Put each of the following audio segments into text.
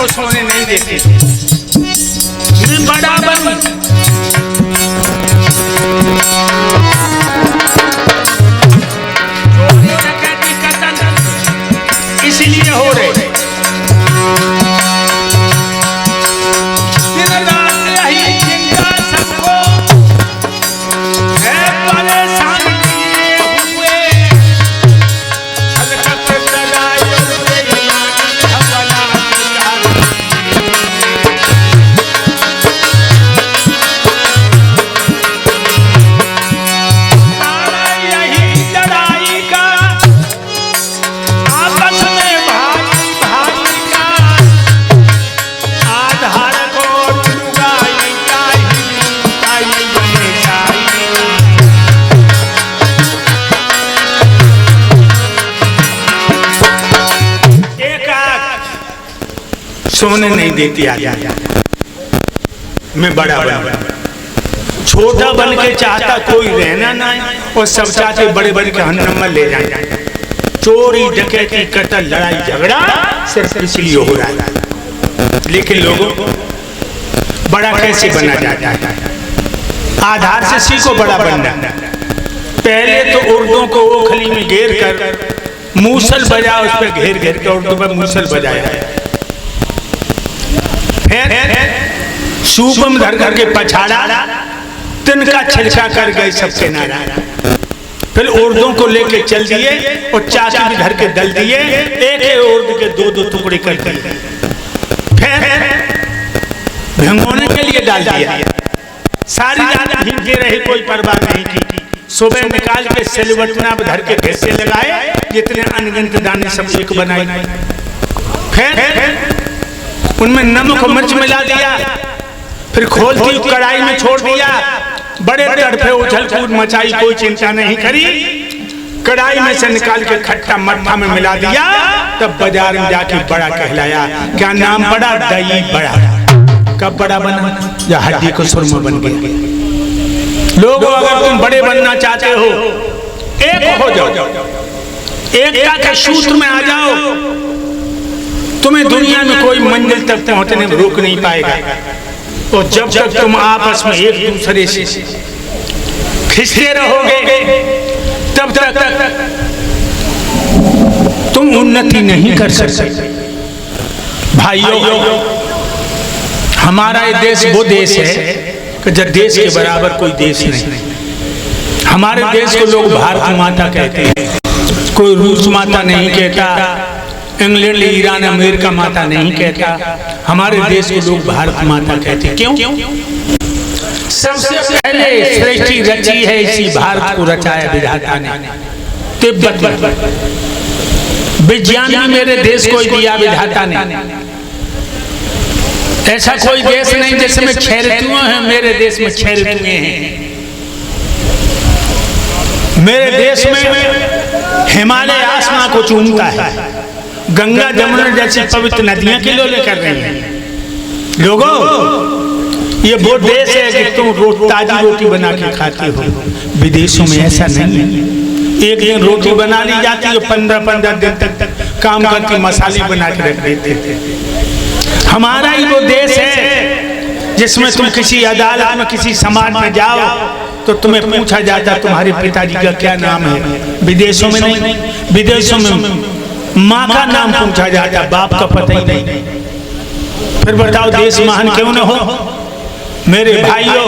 को सोने नहीं देती। मैं बड़ा बनूं, चोरी डकैती कत्ल इसलिए हो रहे। दिन रात यही चिंता सबको है परेशान किए हुए। हलकत लगाए यही लड़ाई का आपस में भाई भाई का आधार को लुगाई चाहिए बने चाहिए। एक आँख सोने नहीं देती आदमी। मैं बड़ा बड़ा छोटा बन के चाहता कोई रहना ना, और सब चाहते बड़े बड़े के नंबर ले जाए। चोरी डकैती कत्ल लड़ाई झगड़ा सिर्फ इसलिए हो रहा है। लेकिन लोगों बड़ा कैसे बना जाता है? आधार से सीखो बड़ा बनना। पहले तो उर्दू को ओखली में घेर कर मूसल बजा, उस पर घेर घेर के उर्दू पर मूसल बजाया। फिर सूपम धर धर के पछाड़ा, तिनका छिलका कर गए सबके नारा। फिर उर्दू को लेके चल दिए और चाची भी धर के दल दिए, एक एक उर्दू के दो दो टुकड़े कर दिए। फिर भिगोने के लिए डाल दिया। सारी रात भीगे रहे, कोई परवाह नहीं की। सुबह निकाल के सिलवटना धर के भैंसे लगाए, जितने अनगिनत दाने सब एक बनाए। फिर उनमें नमक और मिर्च मिला दिया। फिर खोलती कढ़ाई में छोड़ दिया। बड़े तड़फे उछल कूद मचाई, कोई चिंता नहीं करी। कढ़ाई में से निकाल के खट्टा मट्ठा में मिला दिया। तब बाजार में जाके बड़ा कहलाया। क्या नाम पड़ा? दही बड़ा। कब बड़ा बना? या हड्डी को सुरमा बन गया। लोगों, अगर तुम बड़े बनना चाहते हो, एक हो जाओ, एकता के सूत्र में आ जाओ। तुम्हें दुनिया में कोई मंजिल तक पहुंचने में रोक नहीं पाएगा। और जब तक तुम आपस में एक दूसरे से खिंचते रहोगे, तब तक तुम उन्नति नहीं कर सकते। भाइयों, हमारा ये देश वो देश है कि जब देश के बराबर कोई देश नहीं। हमारे देश को लोग भारत माता कहते हैं, कोई रूस माता नहीं कहता, इंग्लैंड, ईरान, अमेरिका माता नहीं कहता। हमारे देश को लोग भारत माता कहते हैं। क्यों? सबसे पहले सृष्टि रची है इसी भारत को रचाया विधाता ने। तिब्बत विज्ञान में मेरे देश को दिया विधाता ने। ऐसा कोई देश नहीं जिसमें 6 ऋतुएं हैं। मेरे देश में 6 ऋतुएं हैं। मेरे देश में हिमालय आसमां को चूमता है। गंगा जमुना जैसी पवित्र नदियां किलोले कर रही हैं। लोगों, ये वो देश है कि तुम ताजी रोटी बना के खाते हो। विदेशों में ऐसा नहीं है। एक दिन रोटी बना ली जाती है, 15-15 दिन तक काम करके मसाले बना के रख देते थे। हमारा ही वो देश है जिसमें तुम किसी अदालत में, किसी समाज में जाओ तो तुम्हें पूछा जाता तुम्हारे पिताजी का क्या नाम है। विदेशों में नहीं। विदेशों में माँ का नाम पूछा जाता, बाप का पता ही नहीं। फिर बताओ देश महान क्यों न हो? मेरे भाइयों,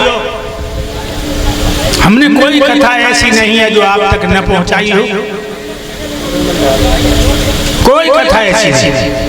हमने कोई कथा ऐसी नहीं है जो आप तक न पहुंचाई हो। कोई कथा ऐसी नहीं।